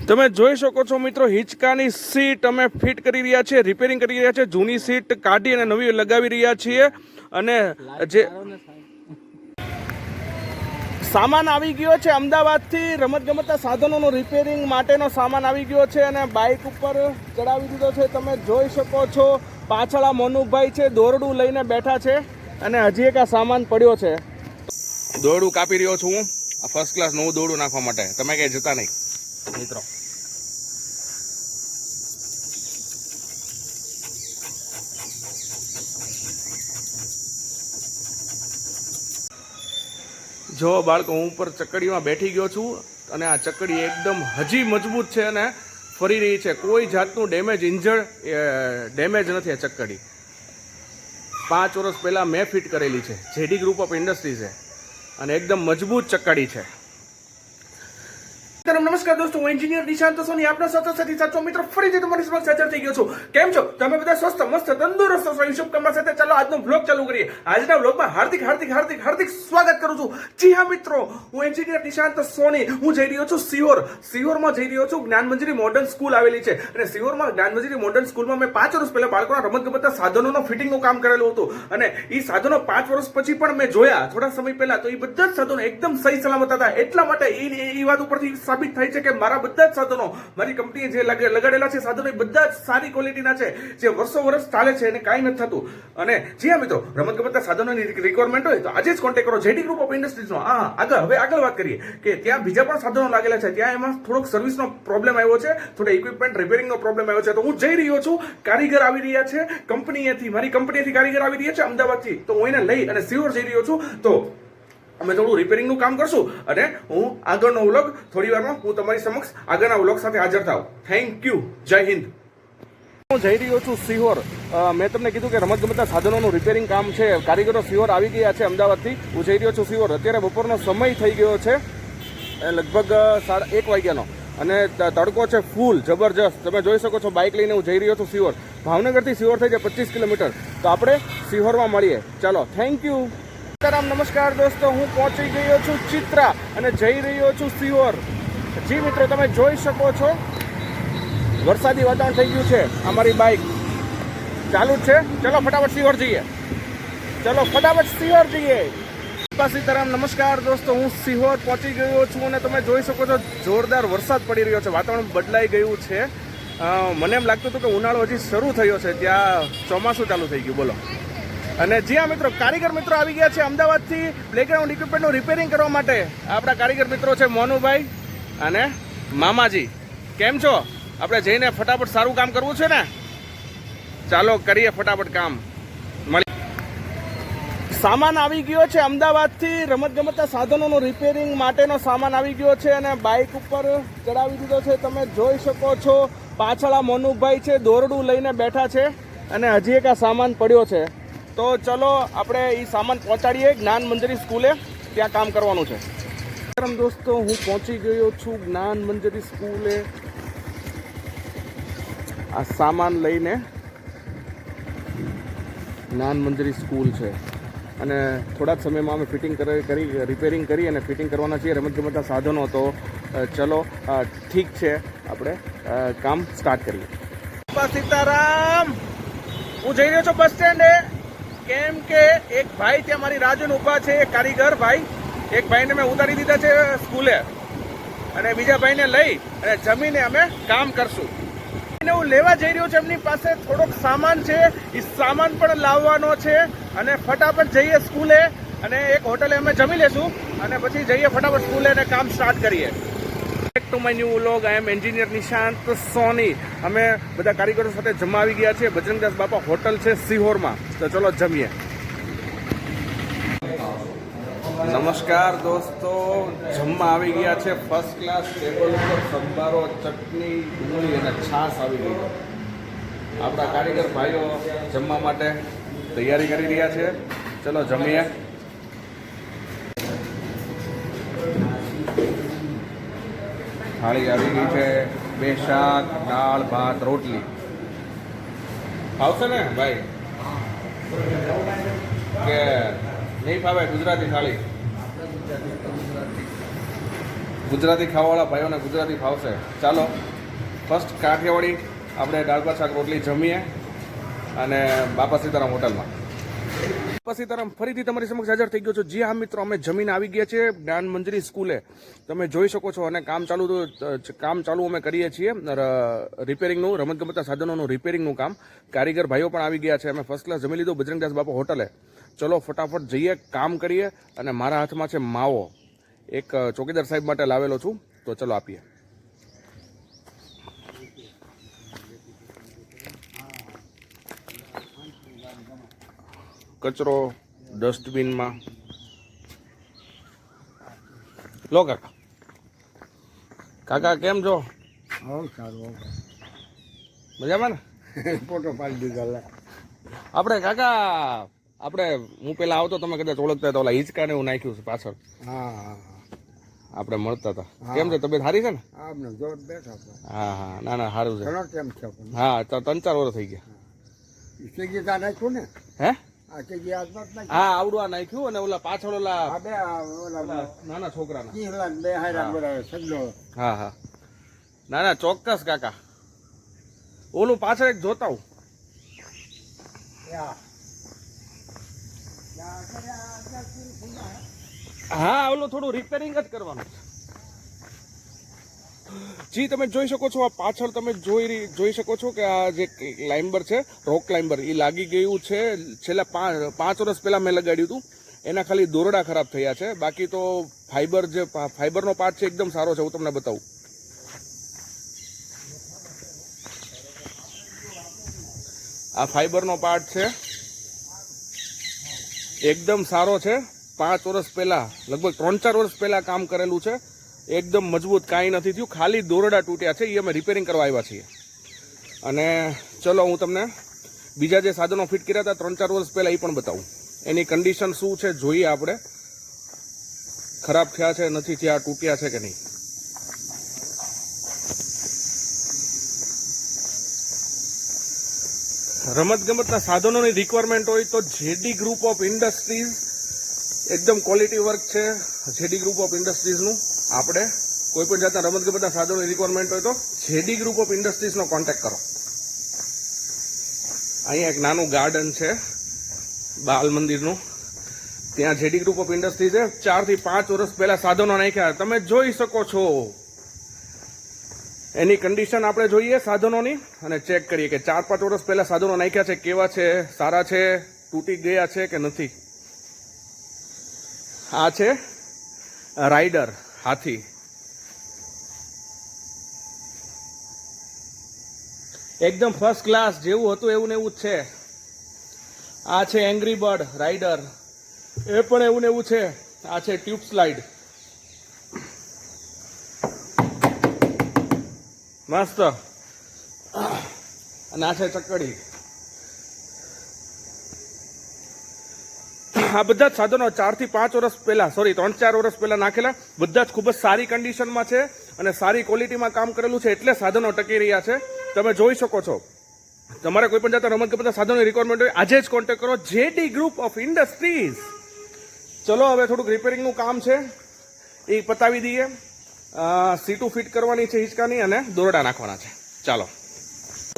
તમે જોઈ શકો છો મિત્રો, હિંચકાની સીટ અમે ફિટ કરી રહ્યા છીએ, રિપેરિંગ કરી રહ્યા છીએ. જૂની સીટ કાઢી અને નવી લગાવી રહ્યા છીએ. અને જે સામાન આવી ગયો છે અમદાવાદથી, રમતગમતના સાધનોનો રિપેરિંગ માટેનો સામાન આવી ગયો છે અને બાઇક ઉપર ચડાવી દીધો છે. તમે જોઈ શકો છો પાછળ આ મનુભાઈ છે, દોરડું લઈને બેઠા છે અને હજી એક આ સામાન પડ્યો છે. દોરડું કાપી રહ્યો છું હું, આ ફર્સ્ટ ક્લાસ નવું દોરડું નાખવા માટે. તમે ક્યાંય જતા નહીં મિત્રો. જો બાળકો, હું ઉપર ચકડીમાં બેઠી ગયો છું અને આ ચકડી એકદમ હજી મજબૂત છે અને ફરી રહી છે. કોઈ જાતનું ડેમેજ નથી. આ ચકડી 5 વર્ષ પહેલાં મેં ફિટ કરેલી છે. જેડી ગ્રુપ ઓફ ઇન્ડસ્ટ્રી છે અને એકદમ મજબૂત ચકડી છે. નમસ્કાર દોસ્તો, હું એન્જિનિયર નિશાંત સોની આપણા સાચો મિત્રો ફરીથી તમારી સમક્ષ હાજર થઈ ગયો છું. કેમ છો તમે બધા? સ્વસ્થ મસ્ત તંદુરસ્ત છો? શુભકામના સાથે ચાલો આજનો વ્લોગ ચાલુ કરીએ. આજના વ્લોગમાં હાર્દિક સ્વાગત કરું છું. જી હા મિત્રો, હું એન્જિનિયર નિશાંત સોની. હું જઈ રહ્યો છું સિહોરમાં જઈ રહ્યો છું. જ્ઞાનમંજરી મોડર્ન સ્કૂલ આવેલી છે અને સિહોરમાં જ્ઞાનમંજરી મોડર્ન સ્કૂલમાં મેં 5 વર્ષ પહેલા બાળકોના રમતગમતના સાધનોનો ફિટિંગનું કામ કરેલું હતું અને એ સાધનો 5 વર્ષ પછી પણ મેં જોયા થોડા સમય પહેલા, તો એ બધા જ સાધનો એકદમ સહી સલામત હતા. એટલા માટે એ વાત ઉપરથી સાબિત થાય છે કે મારા બધા જ સાધનો, મારી કંપનીએ જે લગાડેલા છે સાધનો, એ બધા જ સારી ક્વોલિટીના છે, જે વર્ષો ચાલે છે અને કાંઈ નથી થતું. અને જી હા મિત્રો, રમતગમતના સાધનોની રિક્વાયરમેન્ટ હોય તો આજે જ કોન્ટેક્ટ કરો જેડી ગ્રુપ ઓફ ઇન્ડસ્ટ્રીઝનો. આગળ વાત કરીએ કે ત્યાં બીજા પણ સાધનો લાગેલા છે. ત્યાં એમાં થોડોક સર્વિસનો પ્રોબ્લેમ આવ્યો છે, થોડો ઇક્વિપમેન્ટ રિપેરિંગનો પ્રોબ્લેમ આવ્યો છે. તો હું જઈ રહ્યો છું, કારીગર આવી રહ્યા છે મારી કંપનીથી કારીગર આવી રહ્યા છે અમદાવાદથી. તો હું એને લઈ અને સિહોર જઈ રહ્યો છું. તો અમે થોડું રિપેરિંગનું કામ કરશું અને હું આગળનો વ્લોગ થોડી વારમાં હું તમારી સમક્ષ આગળના વ્લોગ સાથે હાજર થાવ. Thank you. જય હિન્દ. હું જઈ રહ્યો છું સિહોર. મેં તમને કીધું કે રમતગમતના સાધનોનું રિપેરિંગ કામ છે. કારીગરો સિહોર આવી ગયા છે અમદાવાદથી. હું જઈ રહ્યો છું સિહોર. અત્યારે બપોરનો સમય થઈ ગયો છે, લગભગ 1:30 વાગ્યાનો અને તડકો છે ફૂલ જબરજસ્ત. તમે જોઈ શકો છો, બાઇક લઈને હું જઈ રહ્યો છું સિહોર. ભાવનગરથી સિહોર થઈ જાય 25 કિલોમીટર. તો આપણે સિહોરમાં મળીએ. ચાલો, થેન્ક યુ. નમસ્કાર દોસ્તો, હું પહોંચી ગયો છું ચિત્રા અને જઈ રહ્યો છું સિહોર. જી મિત્રો, તમે જોઈ શકો છો વરસાદી વાતાવરણ થઈ ગયું છે. અમારી બાઇક ચાલુ જ છે. ચલો ફટાફટ સિહોર જઈએ. સીતારામ. નમસ્કાર દોસ્તો, હું સિહોર પહોંચી ગયો છું અને તમે જોઈ શકો છો જોરદાર વરસાદ પડી રહ્યો છે. વાતાવરણ બદલાઈ ગયું છે. મને એમ લાગતું હતું કે ઉનાળો હજી શરૂ થયો છે, ત્યાં ચોમાસું ચાલુ થઈ ગયું. બોલો. અને જી હા મિત્રો, કારીગર મિત્રો આવી ગયા છે અમદાવાદથી પ્લેગ્રાઉન્ડ ઇક્વિપમેન્ટનું રિપેરિંગ કરવા માટે. આપણા કારીગર મિત્રો છે મોનુભાઈ અને મામાજી. કેમ છો? આપણે જઈને ફટાફટ સારું કામ કરવું છે ને? ચાલો કરીએ ફટાફટ કામ. સામાન આવી ગયો છે અમદાવાદથી, રમતગમતના સાધનોનો રિપેરિંગ માટેનો સામાન આવી ગયો છે અને બાઇક ઉપર ચડાવી દીધો છે. તમે જોઈ શકો છો પાછળ આ મનુભાઈ છે, દોરડું લઈને બેઠા છે અને હજી એક આ સામાન પડ્યો છે. તો ચલો આપણે એ સામાન પહોંચાડીએ જ્ઞાનમંજરી સ્કૂલે, ત્યાં કામ કરવાનું છે. દોસ્તો, હું પહોંચી ગયો છું જ્ઞાનમંજરી સ્કૂલે આ સામાન લઈને. જ્ઞાનમંજરી સ્કૂલ છે અને થોડાક સમયમાં અમે રિપેરિંગ કરી અને ફિટિંગ કરવાના છીએ રમતગમતના સાધનો. તો ચલો ઠીક છે, આપણે કામ સ્ટાર્ટ કરીએ. સીતારામ. હું જઈ રહ્યો છું બસ સ્ટેન્ડે, કેમ કે એક ભાઈ ત્યાં મારી રાહ જોઈને ઊભા છે. એક કારીગર ભાઈ, એક ભાઈને મેં ઉતારી દીધા છે સ્કૂલે અને બીજા ભાઈને લઈ અને જમીને અમે કામ કરશું. હું લેવા જઈ રહ્યો છું. એમની પાસે થોડોક સામાન છે, એ સામાન પણ લાવવાનો છે અને ફટાફટ જઈએ સ્કૂલે અને એક હોટલે અમે જમી લેશું અને પછી જઈએ ફટાફટ સ્કૂલે અને કામ સ્ટાર્ટ કરીએ. To my new vlog. I am engineer Nishant Soni. અમે બધા કારીગરો સાથે જમવા આવી ગયા છીએ. બજરંગદાસ બાપા હોટલ છે સિહોરમાં. તો ચલો જમીએ. નમસ્કાર દોસ્તો, જમવા આવી ગયા છે ફર્સ્ટ ક્લાસ. ટેબલ ઉપર સંભારો, ચટણી, ડુંગળી અને છાશ આવી ગઈ. આપણા કારીગર ભાઈઓ જમવા માટે તૈયારી કરી રહ્યા છે. ચલો જમીએ. થાળી આવી ગઈ છે, 2 શાક, દાળ, ભાત, રોટલી. આવશે ને ભાઈ કે નહીં ફાવે ગુજરાતી થાળી? ગુજરાતી ખાવાવાળા ભાઈઓને ગુજરાતી ભાવશે. ચાલો ફર્સ્ટ કાઠિયાવાડી આપણે દાળ ભાત શાક રોટલી જમીએ અને બાપા સીતારામ હોટલમાં. બાપા સીતારામ ફરીથી તમારી સમક્ષ હાજર થઈ ગયો છું. જી હા મિત્રો, અમે જમીન આવી ગયા છીએ જ્ઞાન મંજરી સ્કૂલે. તમે જોઈ શકો છો અને કામ ચાલુ અમે કરીએ છીએ રિપેરિંગનું, રમતગમતના સાધનોનું રિપેરિંગનું કામ. કારીગર ભાઈઓ પણ આવી ગયા છે. અમે ફર્સ્ટ ક્લાસ જમી લીધું બજરંગદાસ બાપા હોટલે. ચલો ફટાફટ જઈએ, કામ કરીએ. અને મારા હાથમાં છે માવો, એક ચોકીદાર સાહેબ માટે લાવેલો છું. તો ચલો આપીએ. કચરો ડસ્ટબિનમાં લો. કાકા કાકા કેમ છો? સારું મજામાં ને? ફોટો પાડી દીધા. આપણે કાકા હું પેલા આવતો, તમે કદાચ ઓળખતા હતા, ઓલા હિંચકા ને એવું નાખ્યું છે પાછળ. હા આપણે મળતા હતા. કેમ છે? તબિયત સારી છે ને? આપણે જોર બેઠા હા હા, ના ના સારું છે. કેમ છે? હા, 3-4 વર્ષ થઈ ગયા. ગીતા નાખ્યું ને? હે? હા, આવડું આ નાખ્યું અને ઓલા પાછળ ઓલા નાના છોકરાના. હા હા, ના ના ચોક્કસ કાકા. ઓલું પાછળ એક જોતા હું. હા, ઓલું થોડું રિપેરિંગ જ કરવાનું છે. જી તમે જોઈ શકો છો, આ પાછળ તમે જોઈ શકો છો કે આ જે ક્લાઇમ્બર છે, રોક ક્લાઇમ્બર, એ લાગી ગયું છે. છેલ્લા 5 વર્ષ પહેલા મેં લગાડ્યું હતું. એના ખાલી દોરડા ખરાબ થયા છે. બાકી તો ફાઈબરનો પાર્ટ છે એકદમ સારો છે. હું તમને બતાવું. આ ફાઈબરનો પાર્ટ છે, એકદમ સારો છે. 5 વર્ષ પહેલા, લગભગ 3-4 વર્ષ પહેલા કામ કરેલું છે. એકદમ મજબૂત, કાંઈ નથી થયું, ખાલી દોરડા તૂટ્યા છે. એ અમે રિપેરિંગ કરવા આવ્યા છીએ. અને ચલો હું તમને બીજા જે સાધનો ફિટ કર્યા હતા 3-4 વર્ષ પહેલા એ પણ બતાવું. એની કન્ડિશન શું છે જોઈએ આપણે. ખરાબ થયા છે, નથી થયા, તૂટ્યા છે કે નહીં. રમતગમતના સાધનોની રિક્વાયરમેન્ટ હોય તો જેડી ગ્રુપ ઓફ ઇન્ડસ્ટ્રીઝ એકદમ ક્વોલિટી વર્ક છે. જેડી ગ્રુપ ઓફ ઇન્ડસ્ટ્રીઝનું આપણે કોઈ પણ જાતના રમતગમતના સાધનોની રિક્વાયરમેન્ટ હોય તો જેડી ગ્રુપ ઓફ ઇન્ડસ્ટ્રીઝનો કોન્ટેક્ટ કરો. અહીંયા એક નાનું ગાર્ડન છે બાલ મંદિરનું, ત્યાં જેડી ગ્રુપ ઓફ ઇન્ડસ્ટ્રી છે. 4 થી 5 વર્ષ પહેલા સાધનો નાખ્યા, તમે જોઈ શકો છો. એની કન્ડિશન આપણે જોઈએ સાધનોની અને ચેક કરીએ કે 4-5 વર્ષ પહેલા સાધનો નાખ્યા છે, કેવા છે, સારા છે, તૂટી ગયા છે કે નથી. આ છે રાઇડર હાથી, એકદમ ફર્સ્ટ ક્લાસ, જેવું હતું એવું ને એવું જ છે. આ છે એંગ્રી બર્ડ રાઇડર, એ પણ એવું ને એવું છે. આ છે ટ્યુબ સ્લાઇડ, મસ્ત. અને આ છે ચકડી. આ બધા જ સાધનો 4 થી 5 વર્ષ પહેલા, 3-4 વર્ષ પહેલા નાખેલા, બધા જ ખૂબ જ સારી કન્ડિશનમાં છે અને સારી ક્વોલિટીમાં કામ કરેલું છે, એટલે સાધનો ટકી રહ્યા છે. તમે જોઈ શકો છો. તમારે કોઈ પણ જાતના રમતગમતના સાધનોની રિક્વાયરમેન્ટ હોય આજે જ કોન્ટેક્ટ કરો, જેડી ગ્રુપ ઓફ ઇન્ડસ્ટ્રીઝ. ચલો હવે થોડુંક રિપેરિંગનું કામ છે, એ પતાવી દઈએ. સીટું ફિટ કરવાની છે હિંચકાની અને દોરડા નાખવાના છે. ચાલો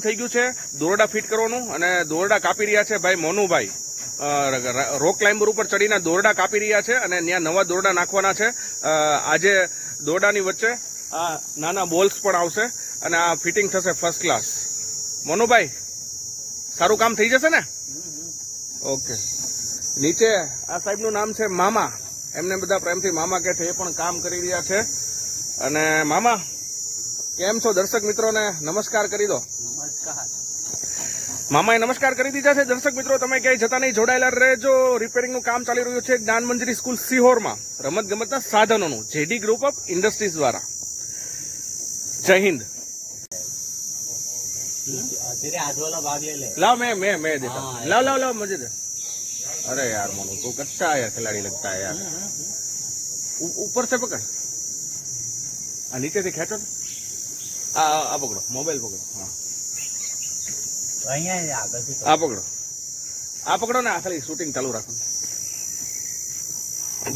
થઈ ગયું છે દોરડા ફિટ કરવાનું અને દોરડા કાપી રહ્યા છે ભાઈ મોનુભાઈ. રોક ક્લાઇમ્બર ઉપર ચડીને દોરડા કાપી રહ્યા છે અને ત્યાં નવા દોરડા નાખવાના છે. આજે દોરડાની વચ્ચે આ નાના બોલ્સ પણ આવશે અને આ ફિટિંગ થશે ફર્સ્ટ ક્લાસ. મોનુભાઈ સારું કામ થઈ જશે ને? ઓકે. નીચે આ સાહેબનું નામ છે મામા, એમને બધા પ્રેમથી મામા કહે છે, એ પણ કામ કરી રહ્યા છે. અને મામા કેમ છો? દર્શક મિત્રોને નમસ્કાર કરી દો. મામાએ નમસ્કાર કરી દીધા છે. દર્શક મિત્રો તમે ક્યાંય જતા નહીં, જોડાયેલા રહેજો. રિપેરિંગનું કામ ચાલી રહ્યું છે જ્ઞાન મંજરી સ્કૂલ સિહોરમાં, રમતગમતના સાધનોનું, જેડી ગ્રુપ ઓફ ઇન્ડસ્ટ્રીઝ દ્વારા. જય હિન્દ. लाओ मैं देता हूँ. लाओ मुझे दे. अरे यार मोनू तो अच्छा है, खिलाड़ी लगता है यार. ऊपर से पकड़, नीचे से खेचो. आ पकड़ो, मोबाइल पकड़ो. हाँ आ पकड़ो ને, આ ખાલી શૂટિંગ ચાલુ રાખો.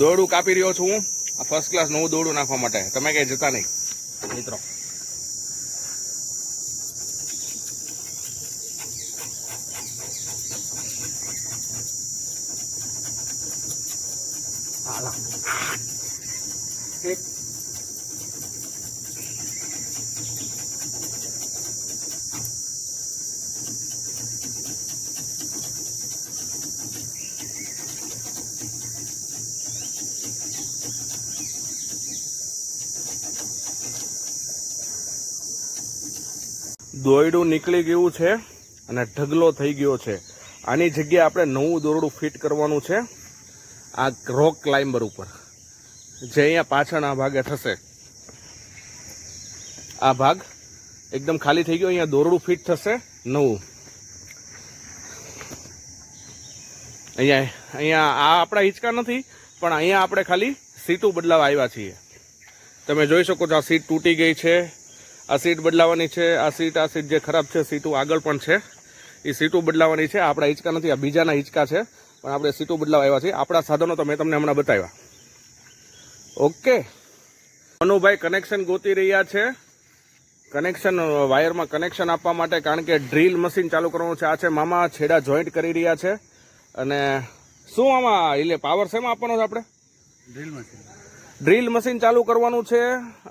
દોરડું કાપી રહ્યો છું હું આ ફર્સ્ટ ક્લાસ નવું દોરડું નાખવા માટે. તમે કઈ જતા નહીં મિત્રો. દોરડું નીકળી ગયું છે અને ઢગલો થઈ ગયો છે. આની જગ્યાએ આપણે નવું દોરડું ફિટ કરવાનું છે આ રોક ક્લાઇમ્બર ઉપર, જે અહીંયા પાછળના ભાગે થશે. આ ભાગ એકદમ ખાલી થઈ ગયો, અહીંયા દોરડું ફિટ થશે નવું. અહીંયા આ આપણા હિંચકા નથી, પણ અહીંયા આપણે ખાલી સીટું બદલાવા આવ્યા છીએ. તમે જોઈ શકો છો આ સીટ તૂટી ગઈ છે, આ સીટ બદલાવાની છે. આ સીટ જે ખરાબ છે, સીટું આગળ પણ છે, એ સીટું બદલાવાની છે. આપણા હિંચકા નથી, આ બીજાના હિંચકા છે, પણ આપણે સીટું બદલાવા આવ્યા છીએ. આપણા સાધનો તો મેં તમને હમણાં બતાવ્યા. ઓકે, મનુભાઈ કનેક્શન ગોતી રહ્યા છે. કનેક્શન વાયરમાં કનેક્શન આપવા માટે, કારણ કે ડ્રીલ મશીન ચાલુ કરવાનું છે. આ છે મામા છેડા જોઈન્ટ કરી રહ્યા છે. અને શું આમાં એટલે પાવર શેમાં આપવાનો છે આપણે? ડ્રીલ મશીન ચાલુ કરવાનું છે.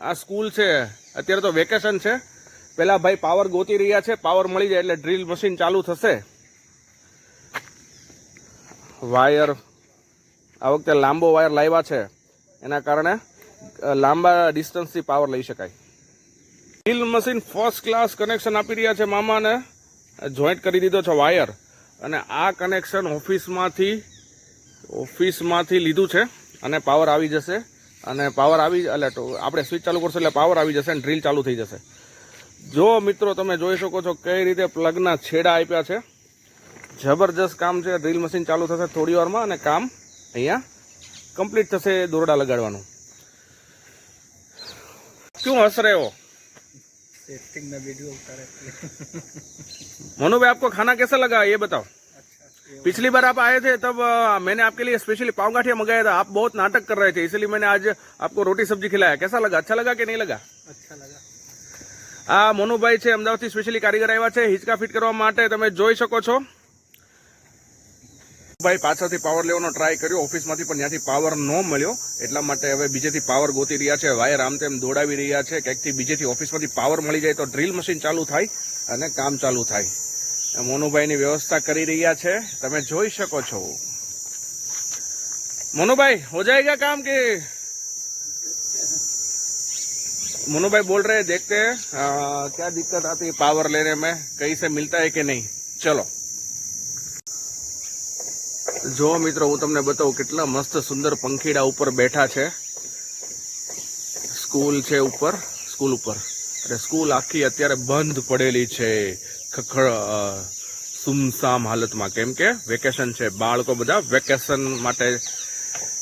આ સ્કૂલ છે, અત્યારે તો વેકેશન છે. પેલા ભાઈ પાવર ગોતી રહ્યા છે, પાવર મળી જાય એટલે ડ્રીલ મશીન ચાલુ થશે. વાયર આ વખતે લાંબો વાયર લાવ્યા છે, એના કારણે લાંબા ડિસ્ટન્સથી પાવર લઈ શકાય. Drill machine first class connection આપી રહ્યા છે મામાને. જોઈન્ટ કરી દીધો છે વાયર, અને આ કનેક્શન ઓફિસમાંથી લીધું છે. અને પાવર આવી જશે, અને પાવર આવી એટલે આપણે સ્વિચ ચાલુ કરશું એટલે પાવર આવી જશે અને ડ્રીલ ચાલુ થઈ જશે. જો મિત્રો તમે જોઈ શકો છો કઈ રીતે પ્લગના છેડા આપ્યા છે. જબરજસ્ત કામ છે. ડ્રીલ મશીન ચાલુ થશે થોડી વારમાં અને કામ અહીંયા કમ્પ્લીટ થશે દોરડા લગાડવાનું. क्यों हंस रहे हो? टेस्टिंग में वीडियो उतारे। मनु भाई आपको खाना कैसा लगा ये बताओ. पिछली बार आप आए थे तब मैंने आपके लिए स्पेशली पाव गाठिया मंगाया था. आप बहुत नाटक कर रहे थे, इसलिए मैंने आज आपको रोटी सब्जी खिलाया. कैसा लगा? अच्छा लगा कि नहीं लगा? अच्छा लगा. આ મનુભાઈ છે, અમદાવાદથી સ્પેશિયલી કારીગર આવ્યા છે હિંચકા ફિટ કરવા માટે. તમે જોઈ શકો છો ભાઈ પાછળથી પાવર લેવાનો ટ્રાય કર્યો, ઓફિસમાંથી પણ ત્યાંથી પાવર ન મળ્યો, એટલા માટે હવે બીજેથી પાવર ગોતી રહ્યા છે. વાયર આમ તેમ દોડાવી રહ્યા છે. ક્યાંકથી બીજેથી ઓફિસમાંથી પાવર મળી જાય તો ડ્રીલ મશીન ચાલુ થાય અને કામ ચાલુ થાય. મનુભાઈની વ્યવસ્થા કરી રહ્યા છે, તમે જોઈ શકો છો. મનુભાઈ હો જાયેગા કામ કે? मनु भाई बोल रहे हैं, देखते हैं क्या दिक्कत आती है पावर लेने में, कहीं से मिलता है कि नहीं. चलो जो મિત્રો હું તમને બતાવું કેટલા મસ્ત સુંદર પંખીડા ઉપર બેઠા છે. સ્કૂલ છે ઉપર, સ્કૂલ ઉપર. અરે સ્કૂલ આખી અત્યારે બંધ પડેલી છે, સુમસામ હાલતમાં, કેમ કે વેકેશન છે. બાળકો બધા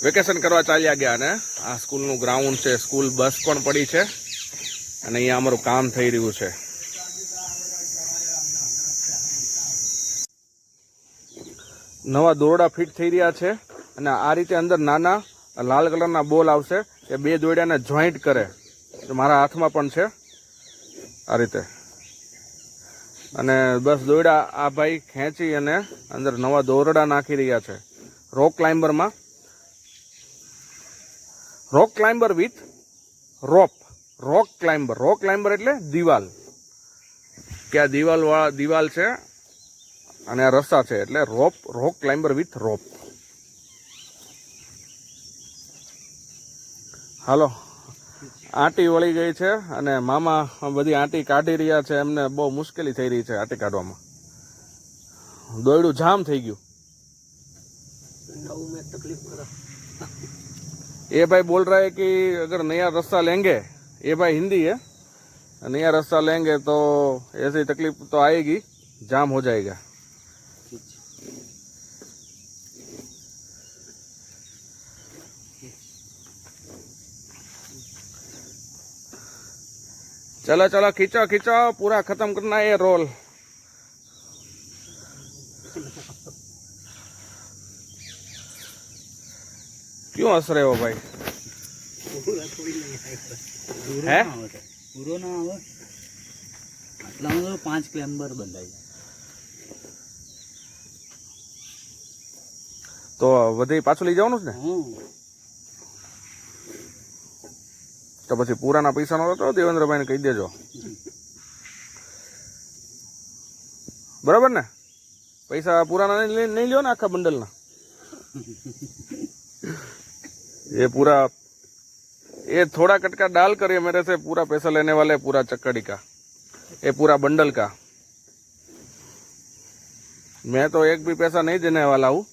વેકેશન કરવા ચાલ્યા ગયા. અને આ સ્કૂલનું ગ્રાઉન્ડ છે, સ્કૂલ બસ પણ પડી છે, અને અહીંયા અમારું કામ થઈ રહ્યું છે. નવા દોરડા ફિટ થઈ રહ્યા છે, અને આ રીતે અંદર નાના લાલ કલરના બોલ આવશે કે બે દોરડાને જોઈન્ટ કરે. મારા હાથમાં પણ છે આ રીતે. અને બસ દોરડા આ ભાઈ ખેંચી અને અંદર નવા દોરડા નાખી રહ્યા છે. રોક ક્લાઇમ્બરમાં, રોક ક્લાઇમ્બર વિથ રોપ. રોક ક્લાઇમ્બર એટલે દિવાલ, કે આ દિવાલ છે અને આ રસ્તા છે, એટલે રોક ક્લાઇમ્બર વિથ રોપ. હાલો, આંટી વળી ગઈ છે અને મામા બધી આંટી કાઢી રહ્યા છે. એમને બહુ મુશ્કેલી થઈ રહી છે આંટી કાઢવામાં. દોરડું જામ થઈ ગયું. ये भाई बोल रहा है कि अगर नया रास्ता लेंगे, ये भाई हिंदी है, नया रास्ता लेंगे तो ऐसी तकलीफ तो आएगी, जाम हो जाएगा. चलो चलो खींचो खींचो, पूरा खत्म करना है ये रोल. क्यों हंस रहे हो भाई? હે પૂરો ના આવે આટલામાં તો 5 ક્લેમ્બર બંધાય તો વધી પાછું લઈ જવાનું છે ને? તો પછી પૂરાના પૈસાનો તો દેવેન્દ્રભાઈને કહી દેજો, બરાબર ને? પૈસા પૂરાના નહીં લ્યો ને આખા બંડલના. ये पूरा ये थोड़ा कटका डाल कर ये मेरे से पूरा पैसा लेने वाले पूरा चक्कड़ी का ये पूरा बंडल का. मैं तो एक भी पैसा नहीं देने वाला हूँ.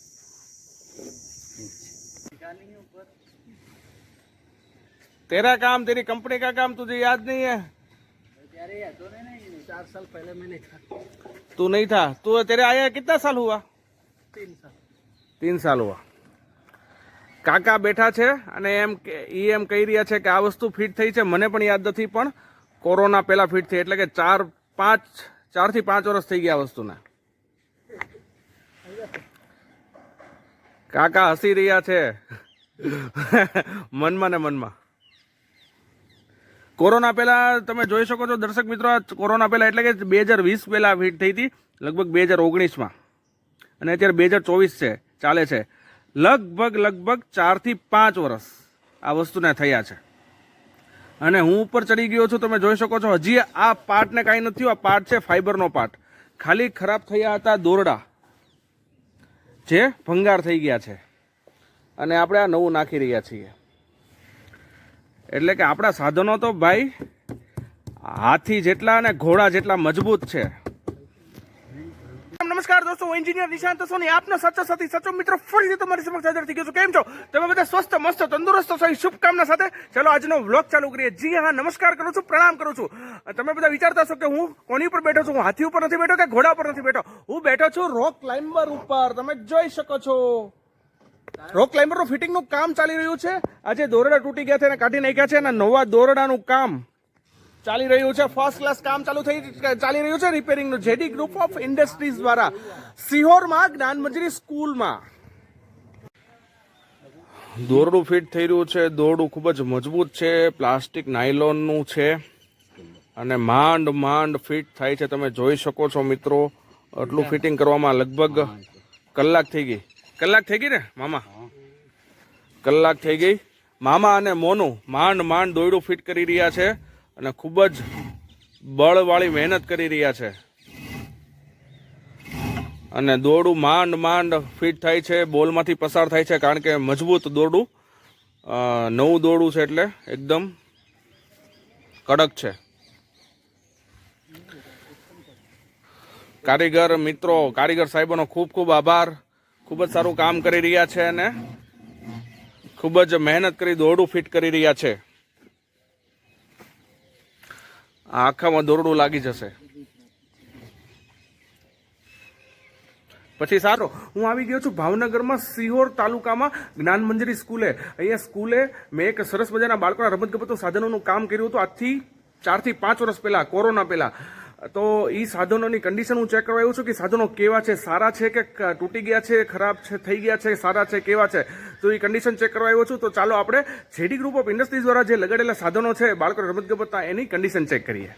तेरा काम तेरी कंपनी का काम तुझे याद नहीं है? ત્યારે હતો ને 4 साल पहले मैं नहीं था. तू नहीं था? तू तेरे आया कितना साल हुआ? 3 साल. 3 साल हुआ. કાકા બેઠા છે અને એમ કહી રહ્યા છે કે આ વસ્તુ ફિટ થઈ છે. મને પણ યાદ નથી, પણ કોરોના પહેલા ફિટ થઈ, એટલે કે 4 થી 5 વર્ષ થઈ ગયા આ વસ્તુને. કાકા હસી રહ્યા છે મનમાં ને મનમાં. કોરોના પહેલા તમે જોઈ શકો છો દર્શક મિત્રો, કોરોના પહેલા એટલે કે 2020 પહેલા ફિટ થઈ હતી, લગભગ 2019માં, અને અત્યારે 2024 છે, ચાલે છે. લગભગ 4 થી 5 વર્ષ આ વસ્તુને થયા છે. અને હું ઉપર ચડી ગયો છું, તમે જોઈ શકો છો. હજી આ પાર્ટને કાંઈ નથી થયું. આ પાર્ટ છે ફાઈબરનો પાર્ટ. ખાલી ખરાબ થયા હતા દોરડા, જે ભંગાર થઈ ગયા છે, અને આપણે આ નવું નાખી રહ્યા છીએ. એટલે કે આપણા સાધનો તો ભાઈ હાથી જેટલા અને ઘોડા જેટલા મજબૂત છે. નમસ્કાર દોસ્તો, હું એન્જિનિયર નિશાંત સોની આપનો સાચો સાથી સાચો મિત્રો ફરીથી તમારી સમક્ષ હાજર થઈ ગયો છું. કેમ છો તમે બધા? સ્વસ્થ મસ્ત તંદુરસ્ત છો, શુભકામના સાથે ચાલો આજનો વ્લોગ ચાલુ કરીએ. જી હા, નમસ્કાર કરું છું, પ્રણામ કરું છું. તમે બધા વિચારતા છો કે હું કોની ઉપર બેઠો છું? હું હાથી ઉપર નથી બેઠો કે ઘોડા ઉપર નથી બેઠો. હું બેઠો છું રોક ક્લાઇમ્બર ઉપર. તમે જોઈ શકો છો રોક ક્લાઇમ્બરનું ફિટિંગનું કામ ચાલી રહ્યું છે. આજે દોરડા તૂટી ગયા છે અને કાઢી નાખ્યા છે, અને નવા દોરડાનું કામ ચાલી રહ્યું છે. ફર્સ્ટ ક્લાસ કામ ચાલી રહ્યું છે રિપેરિંગનું. જેડી ગ્રુપ ઓફ ઇન્ડસ્ટ્રીઝ દ્વારા સિહોરમાં જ્ઞાનમંજરી સ્કૂલમાં દોરડું ફિટ થઈ રહ્યું છે. દોરડું ખૂબ જ મજબૂત છે, પ્લાસ્ટિક નાયલોનનું છે, અને માંડ ફિટ થાય છે. તમે જોઈ શકો છો મિત્રો, આટલું ફિટિંગ કરવામાં લગભગ કલાક થઈ ગઈ. કલાક થઈ ગઈ ને મામા? કલાક થઈ ગઈ. મામા અને મોનું માંડ દોરડું ફિટ કરી રહ્યા છે, અને ખૂબ જ બળવાળી મહેનત કરી રહ્યા છે. અને દોરડું માંડ ફિટ થાય છે, બોલમાંથી પસાર થાય છે, કારણ કે મજબૂત દોરડું, નવું દોરડું છે, એટલે એકદમ કડક છે. કારીગર મિત્રો, કારીગર સાહેબોનો ખૂબ ખૂબ આભાર. ખૂબ જ સારું કામ કરી રહ્યા છે, અને ખૂબ જ મહેનત કરી દોરડું ફિટ કરી રહ્યા છે. આખામાં દોરડું લાગી જશે. પછી સારો હું આવી ગયો છું ભાવનગરમાં સિહોર તાલુકામાં જ્ઞાનમંજરી સ્કૂલે. અહીંયા સ્કૂલે મેં એક સરસ મજાના બાળકોના રમતગમતના સાધનોનું કામ કર્યું હતું આજથી 4 થી 5 વર્ષ પહેલા, કોરોના પહેલા. તો એ સાધનોની કન્ડિશન હું ચેક કરવા આવ્યો છું કે સાધનો કેવા છે, સારા છે કે તૂટી ગયા છે, ખરાબ છે, થઈ ગયા છે, સારા છે, કેવા છે. તો એ કન્ડિશન ચેક કરવા આવ્યો છું. તો ચાલો આપણે જેડી ગ્રુપ ઓફ ઇન્ડસ્ટ્રીઝ દ્વારા જે લગાડેલા સાધનો છે બાળકોના રમતગમતના, એની કન્ડિશન ચેક કરીએ.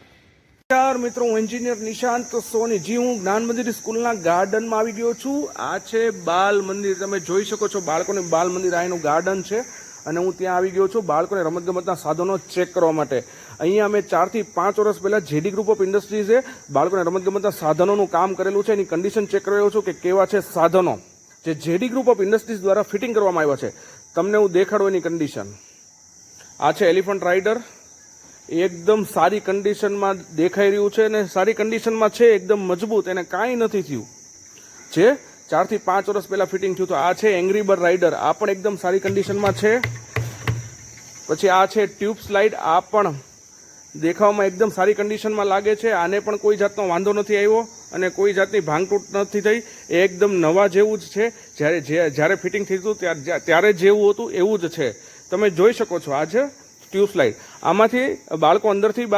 મિત્રો, હું એન્જિનિયર નિશાંત સોની. જી, હું જ્ઞાનમંજરી સ્કૂલના ગાર્ડનમાં આવી ગયો છું. આ છે બાલ મંદિર. તમે જોઈ શકો છો બાળકોને બાલ મંદિર, આ એનું ગાર્ડન છે, અને હું ત્યાં આવી ગયો છું બાળકોને રમતગમતના સાધનો ચેક કરવા માટે. અહીંયા અમે 4 થી 5 વર્ષ પહેલાં જેડી ગ્રુપ ઓફ ઇન્ડસ્ટ્રીઝે બાળકોને રમતગમતના સાધનોનું કામ કરેલું છે. એની કન્ડિશન ચેક કરવા છું કે કેવા છે સાધનો જે જેડી ગ્રુપ ઓફ ઇન્ડસ્ટ્રીઝ દ્વારા ફિટિંગ કરવામાં આવ્યા છે. તમને હું દેખાડું એની કન્ડિશન. આ છે એલિફન્ટ રાઇડર. એકદમ સારી કન્ડિશનમાં દેખાઈ રહ્યું છે, અને સારી કન્ડિશનમાં છે, એકદમ મજબૂત, એને કાંઈ નથી થયું, જે 4 થી 5 વર્ષ પહેલાં ફિટિંગ થયું હતું. આ છે એંગ્રી બર્ડ રાઇડર. આ પણ એકદમ સારી કન્ડિશનમાં છે. પછી આ છે ટ્યુબ સ્લાઇડ. આ પણ દેખાવામાં એકદમ સારી કન્ડિશનમાં લાગે છે. આને પણ કોઈ જાતનો વાંધો નથી આવ્યો, અને કોઈ જાતની ભાંગતૂટ નથી થઈ. એ એકદમ નવા જેવું જ છે. જ્યારે ફિટિંગ થયું હતું ત્યારે જેવું હતું એવું જ છે. તમે જોઈ શકો છો. આ છે ટ્યુબ સ્લાઇડ. આમાંથી બાળકો અંદરથી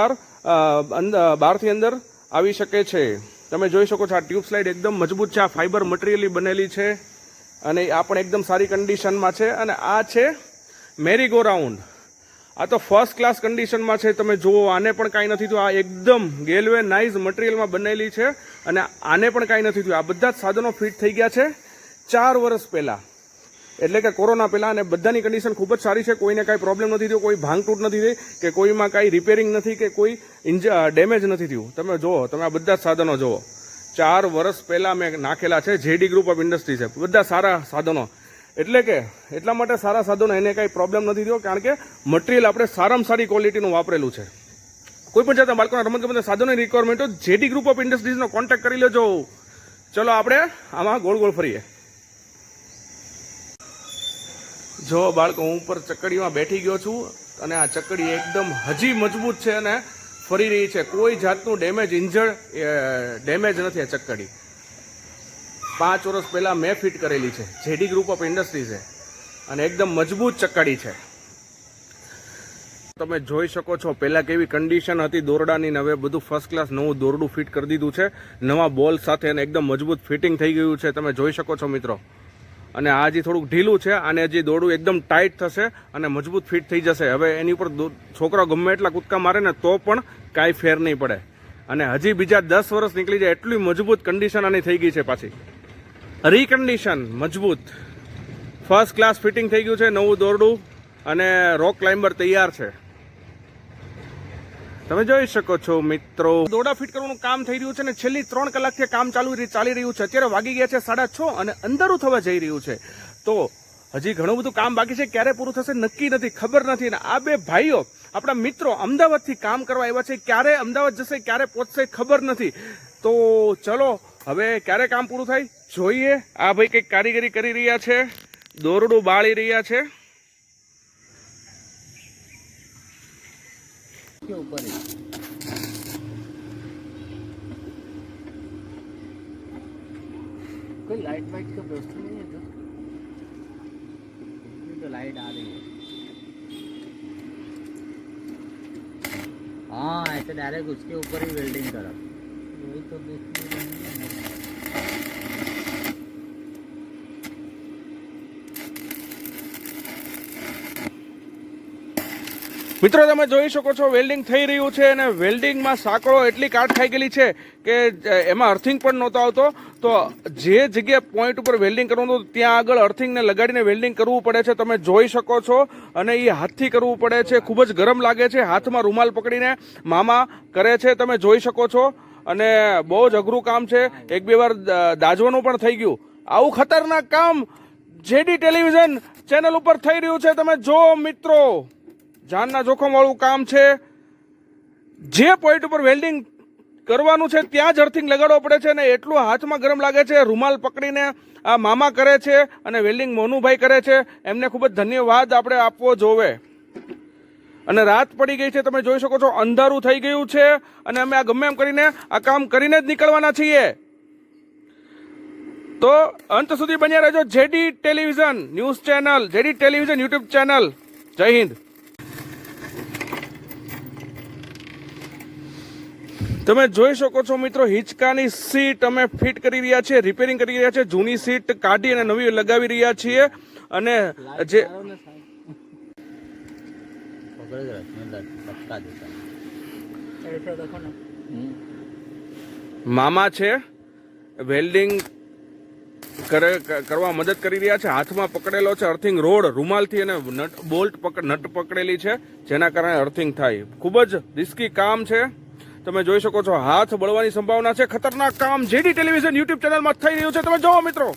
બહારથી અંદર આવી શકે છે. તમે જોઈ શકો છો આ ટ્યુબ સ્લાઇડ એકદમ મજબૂત છે. આ ફાઈબર મટીરિયલની બનેલી છે, અને આ પણ એકદમ સારી કન્ડિશનમાં છે. અને આ છે મેરી ગો રાઉન્ડ. આ તો ફર્સ્ટ ક્લાસ કન્ડિશનમાં છે. તમે જુઓ, આને પણ કાંઈ નથી થયું. આ એકદમ ગેલ્વેનાઇઝ મટીરિયલમાં બનેલી છે અને આને પણ કાંઈ નથી થયું. આ બધા જ સાધનો ફિટ થઈ ગયા છે 4 વર્ષ પહેલાં, એટલે કે કોરોના પહેલાં. અને બધાની કન્ડિશન ખૂબ જ સારી છે. કોઈને કાંઈ પ્રોબ્લેમ નથી થયો, કોઈ ભાંગતૂટ નથી થઈ કે કોઈમાં કાંઈ રિપેરિંગ નથી કે કોઈ ડેમેજ નથી થયું. તમે જુઓ, તમે આ બધા જ સાધનો જુઓ, 4 વર્ષ પહેલાં મેં નાખેલા છે. જેડી ગ્રુપ ઓફ ઇન્ડસ્ટ્રી છે, બધા સારા સાધનો. એટલે કે એટલા માટે સારા સાધનો, એને કાંઈ પ્રોબ્લેમ નથી થયો, કારણ કે મટીરિયલ આપણે સારામાં સારી ક્વોલિટીનું વાપરેલું છે. કોઈ પણ જાતના બાળકોના રમતગમતના સાધનોની રિક્વાયરમેન્ટ હોય જેડી ગ્રુપ ઓફ ઇન્ડસ્ટ્રીઝનો કોન્ટેક્ટ કરી લેજો. ચલો આપણે આમાં ગોળ ગોળ ફરીએ. જો બાળકો, હું ઉપર ચકડીમાં બેઠી ગયો છું અને આ ચકડી એકદમ હજી મજબૂત છે અને ફરી રહી છે. કોઈ જાતનું ડેમેજ નથી. આ ચકડી 5 વર્ષ પહેલાં મેં ફિટ કરેલી છે. જેડી ગ્રુપ ઓફ ઇન્ડસ્ટ્રી છે અને એકદમ મજબૂત ચકડી છે. તમે જોઈ શકો છો પહેલાં કેવી કન્ડિશન હતી દોરડાની, હવે બધું ફર્સ્ટ ક્લાસ નવું દોરડું ફિટ કરી દીધું છે, નવા બોલ સાથે, અને એકદમ મજબૂત ફિટિંગ થઈ ગયું છે. તમે જોઈ શકો છો મિત્રો. અને આ હજી થોડુંક ઢીલું છે, આને હજી દોરડું એકદમ ટાઈટ થશે અને મજબૂત ફિટ થઈ જશે. હવે એની ઉપર છોકરા ગમે એટલા કૂદકા મારે ને તો પણ કાંઈ ફેર નહીં પડે. અને હજી બીજા 10 વર્ષ નીકળી જાય એટલી મજબૂત કન્ડિશન આની થઈ ગઈ છે. પાછી રીકન્ડિશન મજબૂત ફર્સ્ટ ક્લાસ ફિટિંગ થઈ ગયું છે, નવું દોરડું, અને રોક ક્લાઇમ્બર તૈયાર છે. તમે જોઈ શકો છો મિત્રો, દોરડા ફિટ કરવાનું કામ થઈ રહ્યું છે ને છેલ્લી 3 કલાકથી કામ ચાલી રહ્યું છે. અત્યારે વાગી ગયા છે 6:30 અને અંધારું થવા જઈ રહ્યું છે. તો હજી ઘણું બધું કામ બાકી છે. ક્યારે પૂરું થશે નક્કી નથી, ખબર નથી. અને આ બે ભાઈઓ, આપણા મિત્રો, અમદાવાદથી કામ કરવા આવ્યા છે. ક્યારે અમદાવાદ જશે, ક્યારે પહોંચશે ખબર નથી. તો ચલો હવે ક્યારે કામ પૂરું થાય જોઈએ. આ ભાઈ કંઈક કારીગરી કરી રહ્યા છે, દોરડું બાળી રહ્યા છે. के ऊपर है कोई लाइट वाइट का व्यवस्था नहीं है तो लाइट आ रही है. हाँ, ऐसे डायरेक्ट उसके ऊपर ही वेल्डिंग करा. वही तो મિત્રો, તમે જોઈ શકો છો વેલ્ડિંગ થઈ રહ્યું છે અને વેલ્ડિંગમાં સાંકળો એટલી કાટ ખાઈ ગયેલી છે કે એમાં અર્થિંગ પણ નહોતો આવતો. તો જે જગ્યાએ પોઈન્ટ ઉપર વેલ્ડિંગ કરવાનું હતું ત્યાં આગળ અર્થિંગને લગાડીને વેલ્ડિંગ કરવું પડે છે. તમે જોઈ શકો છો. અને એ હાથથી કરવું પડે છે. ખૂબ જ ગરમ લાગે છે. હાથમાં રૂમાલ પકડીને મામા કરે છે. તમે જોઈ શકો છો. અને બહુ જ અઘરું કામ છે. 1-2 વાર દાઝવાનું પણ થઈ ગયું. આવું ખતરનાક કામ જેડી ટેલિવિઝન ચેનલ ઉપર થઈ રહ્યું છે. તમે જો મિત્રો, જાનના જોખમ વાળું કામ છે. જે પોઈન્ટ ઉપર વેલ્ડિંગ કરવાનું છે ત્યાં જ અર્થિંગ લગાડવો પડે છે. અને એટલું હાથમાં ગરમ લાગે છે. રૂમાલ પકડીને આ મામા કરે છે અને વેલ્ડિંગ મોનુભાઈ કરે છે. એમને ખૂબ જ ધન્યવાદ આપણે આપવો જોવે. અને રાત પડી ગઈ છે. તમે જોઈ શકો છો, અંધારું થઈ ગયું છે અને અમે આ ગમે એમ કરીને આ કામ કરીને જ નીકળવાના છીએ. તો અંત સુધી બન્યા રહેજો. JD television news channel, JD television YouTube channel. જય હિન્દ. તમે જોઈ શકો છો મિત્રો, હિંચકાની સીટ અમે ફિટ કરી રહ્યા છીએ, રિપેરિંગ કરી રહ્યા છીએ. જૂની સીટ કાઢી અને નવી લગાવી રહ્યા છીએ. અને જે મામા છે વેલ્ડિંગ કરવા મદદ કરી રહ્યા છે. હાથમાં પકડેલો છે અર્થિંગ રોડ રૂમાલથી, અને નટ પકડેલી છે જેના કારણે અર્થિંગ થાય. ખૂબ જ રિસ્કી કામ છે. તમે જોઈ શકો છો, હાથ બળવાની સંભાવના છે. ખતરનાક કામ જેડી ટેલિવિઝન યુટ્યુબ ચેનલમાં થઈ રહ્યું છે. તમે જોવો મિત્રો,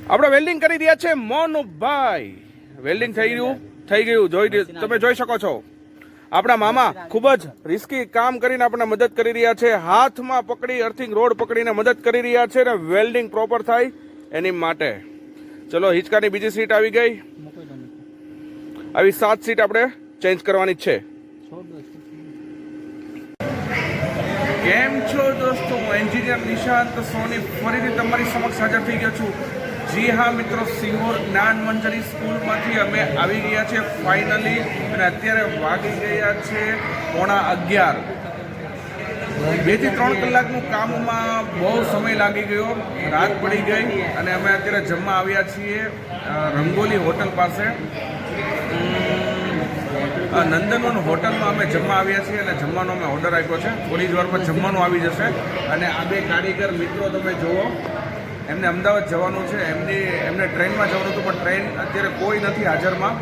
આપણે વેલ્ડિંગ કરી રહ્યા છે મોનુભાઈ. વેલ્ડિંગ થઈ ગયું તમે જોઈ શકો છો. આપણા મામા ખૂબ જ રિસ્કી કામ કરીને આપણને મદદ કરી રહ્યા છે. હાથમાં પકડી અર્થિંગ રોડ પકડીને મદદ કરી રહ્યા છે ને વેલ્ડિંગ પ્રોપર થાય એની માટે. ચલો, હિંચકાની બીજી સીટ આવી ગઈ. આવી 7 સીટ આપણે ચેન્જ કરવાની છે. કેમ છો દોસ્તો, હું એન્જિનિયર નિશાંત સોની ફરીથી તમારી સમક્ષ હાજર થઈ ગયો છું. જી હા મિત્રો, સિહોર જ્ઞાન મંજરી સ્કૂલમાંથી અમે આવી ગયા છે ફાઇનલી. અને અત્યારે વાગી ગયા છે 11:15. 2 થી 3 કલાકનું કામમાં બહુ સમય લાગી ગયો, રાત પડી ગઈ અને અમે અત્યારે જમવા આવ્યા છીએ રંગોલી હોટલ પાસે. નંદનવન હોટલમાં અમે જમવા આવ્યા છીએ અને જમવાનો અમે ઓર્ડર આપ્યો છે. થોડી જ વારમાં જમવાનું આવી જશે. અને આ બે કારીગર મિત્રો તમે જુઓ, એમને અમદાવાદ જવાનું છે, એમને ટ્રેનમાં જવાનું હતું, પણ ટ્રેન અત્યારે કોઈ નથી હાજરમાં,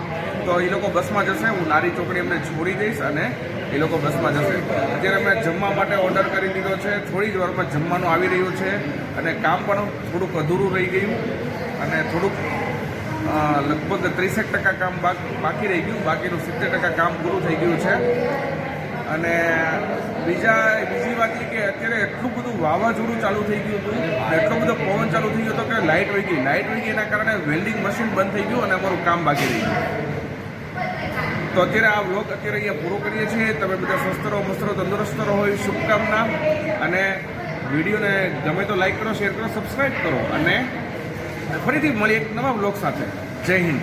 તો એ લોકો બસમાં જશે. હું નારી ચોકડી એમને છોડી દઈશ અને એ લોકો બસમાં જશે. અત્યારે અમે જમવા માટે ઓર્ડર કરી દીધો છે. થોડી જ વારમાં જમવાનું આવી રહ્યું છે અને કામ પણ થોડુંક અધૂરું રહી ગયું અને થોડુંક લગભગ 30% કામ બાકી રહી ગયું. બાકીનું 70% કામ પૂરું થઈ ગયું છે. અને બીજી વાત એ કે અત્યારે એટલું બધું વાવાઝોડું ચાલુ થઈ ગયું હતું, એટલો બધો પવન ચાલુ થઈ ગયો હતો કે લાઇટ વહી ગઈ. એના કારણે વેલ્ડિંગ મશીન બંધ થઈ ગયું અને અમારું કામ બાકી રહી ગયું. તો અત્યારે આ વ્લોગ અત્યારે અહીંયા પૂરો કરીએ છીએ. તમે બધા સ્વસ્થ રહો, મસ્ત રહો, તંદુરસ્ત રહો એવી શુભકામના. અને વિડીયોને ગમે તો લાઈક કરો, શેર કરો, સબસ્ક્રાઈબ કરો અને ફરીથી મળીએ એક નવા વ્લોગ સાથે. જય હિન્દ.